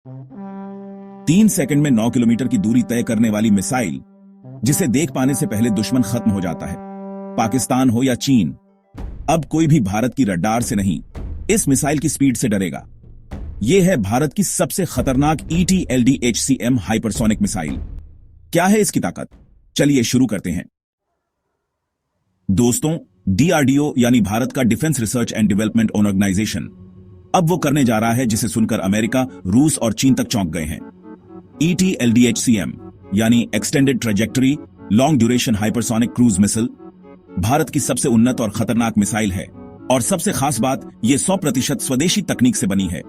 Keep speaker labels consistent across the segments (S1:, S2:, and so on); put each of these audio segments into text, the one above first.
S1: 3 second में 9 kilometre की दूरी तय करने वाली मिसाइल, जिसे देख पाने से पहले दुश्मन खत्म हो जाता है। पाकिस्तान हो या चीन, अब कोई भी भारत की रडार से नहीं, इस मिसाइल की स्पीड से डरेगा। यह है भारत की सबसे खतरनाक ET-LDHCM हाइपरसोनिक मिसाइल। क्या है इसकी ताकत? चलिए शुरू करते हैं। दोस्तों, DRDO यानी भारत का defence research and development organisation अब वो करने जा रहा है जिसे सुनकर अमेरिका, रूस और चीन तक चौंक गए हैं। ET-LDHCM यानी extended trajectory long duration hypersonic cruise missile Bharat की सबसे उन्नत और खतरनाक मिसाइल है। और सबसे खास बात, यह 100% स्वदेशी तकनीक से बनी है।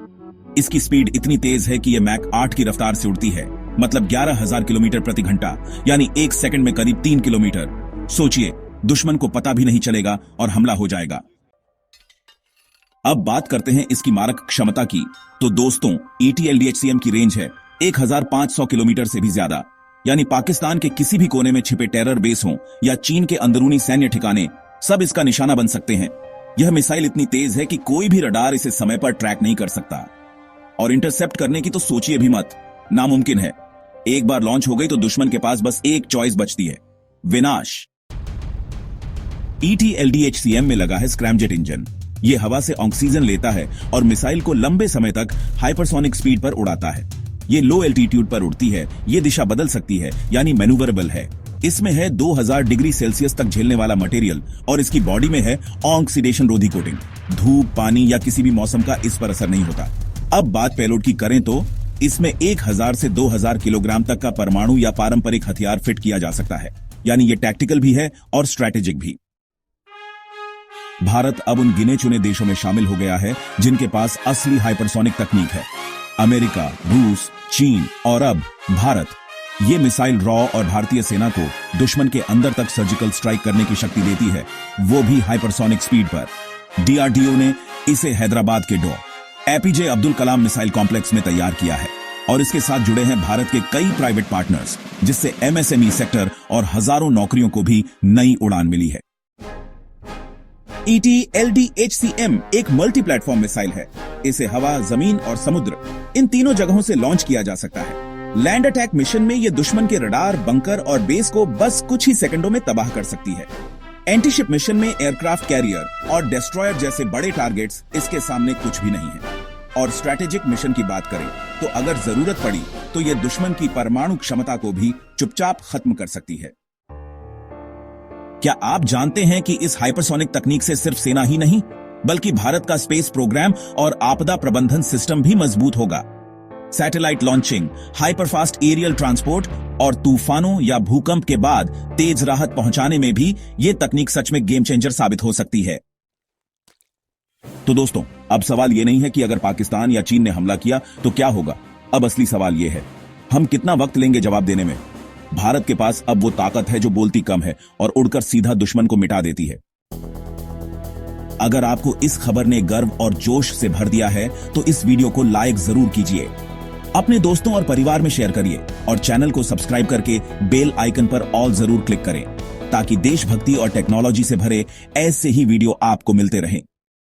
S1: इसकी स्पीड इतनी तेज है कि यह मैक 8 की रफ्तार से उड़ती है, मतलब 11,000 किलोमीटर प्रति घंटा, यानी 1 सेकंड में करीब 3 किलोमीटर। सोचिए, दुश्मन को पता भी नहीं चलेगा और हमला हो जाएगा। अब बात करते हैं इसकी मारक क्षमता की। तो दोस्तों, ET-LDHCM की रेंज है 1500 किलोमीटर से भी ज्यादा, यानी पाकिस्तान के किसी भी कोने में छिपे टेरर बेस हों या चीन के अंदरूनी सैन्य ठिकाने, सब इसका निशाना बन सकते हैं। यह मिसाइल इतनी तेज है कि कोई भी रडार इसे समय पर ट्रैक नहीं कर सकता। और इंटरसेप्ट करने की तो सोचिए भी मत, नामुमकिन है। एक बार लॉन्च हो गई तो दुश्मन के पास बस एक चॉइस बचती है, विनाश। ET-LDHCM में लगा है स्क्रैमजेट इंजन। यह हवा से ऑक्सीजन लेता है और मिसाइल को लंबे समय तक हाइपरसोनिक स्पीड पर उड़ाता है। ये लो एल्टीट्यूड पर उड़ती है, ये दिशा बदल सकती है, यानी मैन्यूवरेबल है। इसमें है 2000 डिग्री सेल्सियस तक झेलने वाला मटेरियल और इसकी बॉडी में है ऑक्सीडेशन रोधी कोटिंग। धूप, पानी या किसी भी मौसम का इस पर असर नहीं होता। अब बात पेलोड की करें तो इसमें 1000 से 2000 किलोग्राम तक का परमाणु या पारंपरिक हथियार फिट किया जा सकता है, यानी ये टैक्टिकल भी है और स्ट्रैटेजिक भी। भारत अब उन गिने चुने देशों में शामिल हो गया है जिनके पास असली हाइपरसोनिक तकनीक है। अमेरिका, रूस, चीन और अब भारत। ये मिसाइल रॉ और भारतीय सेना को दुश्मन के अंदर तक सर्जिकल स्ट्राइक करने की शक्ति देती है, वो भी हाइपरसोनिक स्पीड पर। DRDO ने इसे हैदराबाद के APJ Abdul Kalam missile complex में तैयार किया है और इसके साथ जुड़े हैं भारत के कई प्राइवेट पार्टनर्स, जिससे MSME सेक्टर और हजारों नौकरियों को भी नई उड़ान मिली है। ET-LDHCM एक मल्टी प्लेटफॉर्म मिसाइल है। इसे हवा, जमीन और समुद्र, इन तीनों जगहों से लॉन्च किया जा सकता है। लैंड अटैक मिशन में यह दुश्मन के रडार, बंकर और बेस को बस कुछ ही सेकंडों में तबाह कर सकती है। एंटीशिप मिशन में एयरक्राफ्ट कैरियर और डिस्ट्रॉयर जैसे बड़े टारगेट्स इसके सामने कुछ भी नहीं है। और स्ट्रैटेजिक मिशन की बात करें तो अगर जरूरत पड़ी तो यह दुश्मन की परमाणु क्षमता को भी चुपचाप खत्म कर सकती है। क्या आप जानते हैं कि इस हाइपरसोनिक तकनीक से सिर्फ सेना ही नहीं, बल्कि भारत का स्पेस प्रोग्राम और आपदा प्रबंधन सिस्टम भी मजबूत होगा। सैटेलाइट लॉन्चिंग, हाइपरफास्ट एरियल ट्रांसपोर्ट और तूफानों या भूकंप के बाद तेज राहत पहुंचाने में भी यह तकनीक सच में गेम चेंजर साबित हो सकती है। तो दोस्तों, अब सवाल यह नहीं है कि अगर पाकिस्तान या चीन ने हमला किया तो क्या होगा। अब असली सवाल यह है, हम कितना वक्त लेंगे जवाब देने में। भारत के पास अब वो ताकत है जो बोलती कम है और उड़कर सीधा दुश्मन को मिटा देती है। अगर आपको इस खबर ने गर्व और जोश से भर दिया है तो इस वीडियो को लाइक जरूर कीजिए, अपने दोस्तों और परिवार में शेयर करिए और चैनल को सब्सक्राइब करके बेल आइकन पर ऑल जरूर क्लिक करें, ताकि देशभक्ति और टेक्नोलॉजी से भरे ऐसे ही वीडियो आपको मिलते रहें।